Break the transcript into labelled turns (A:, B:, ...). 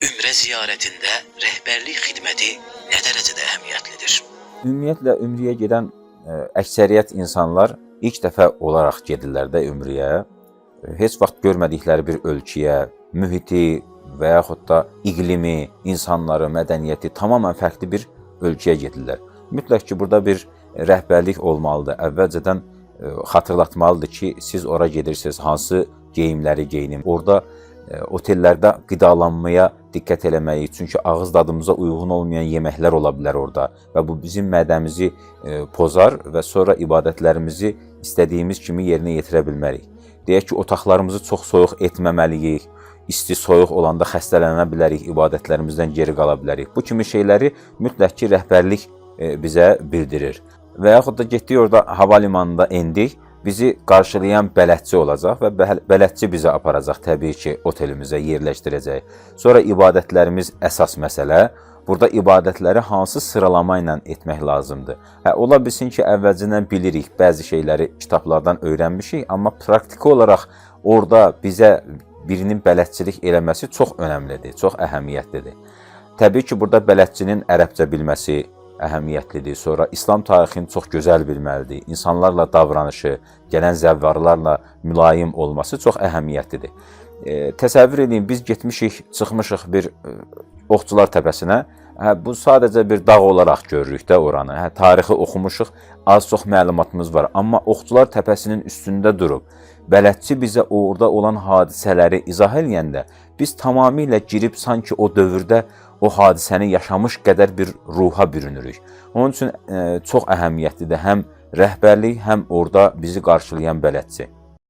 A: Ümrə ziyarətində rəhbərlik xidməti nə dərəcədə əhəmiyyətlidir?
B: Ümumiyyətlə, ümrəyə gedən əksəriyyət insanlar ilk dəfə olaraq gedirlər də ümrəyə. Heç vaxt görmədikləri bir ölkəyə, mühiti və yaxud da iqlimi, insanları, mədəniyyəti tamamilə fərqli bir ölkəyə gedirlər. Mütləq ki, burada bir rəhbərlik olmalıdır. Əvvəlcədən xatırlatmalıdır ki, siz ora gedirsiniz, hansı geyimləri geyinim. Orada otellərdə qidalanmaya diqqət eləməliyik. Çünki ağız dadımıza uyğun olmayan yeməklər ola bilər orada və bu bizim mədəmizi pozar və sonra ibadətlərimizi istədiyimiz kimi yerinə yetirə bilmərik. Deyək ki, otaqlarımızı çox soyuq etməməliyik. İsti, soyuq olanda xəstələnə bilərik, ibadətlərimizdən geri qala bilərik. Bu kimi şeyləri mütləq ki, rəhbərlik bizə bildirir. Və yaxud da getdik orada hava limanında endik. Bizi qarşılayan bələdçi olacaq və bələdçi bizi aparacaq təbii ki, otelimizə yerləşdirəcək. Sonra ibadətlərimiz əsas məsələ. Burada ibadətləri hansı sıralama ilə etmək lazımdır? Ola bilsin ki, əvvəlcədən bilirik, bəzi şeyləri kitablardan öyrənmişik, amma praktiki olaraq orada bizə birinin bələdçilik eləməsi çox önəmlidir, çox əhəmiyyətlidir. Təbii ki, burada bələdçinin ərəbcə bilməsi əhəmiyyətlidir. Sonra İslam tarixini çox gözəl bilməlidir. İnsanlarla davranışı, gələn zəvvarlarla mülayim olması çox əhəmiyyətlidir. Təsəvvür edin, biz getmişik, çıxmışıq bir Oxçular təpəsinə. Bu sadəcə bir dağ olaraq görürük də oranı. Tarixi oxumuşuq, az-çox məlumatımız var. Amma Oxçular təpəsinin üstündə durub, bələdçi bizə orada olan hadisələri izah eləyəndə, biz tamamilə girib sanki o dövrdə o hadisəni yaşamış qədər bir ruha bürünürük. Onun üçün çox əhəmiyyətlidir həm rəhbərlik, həm orada bizi qarşılayan bələdçi.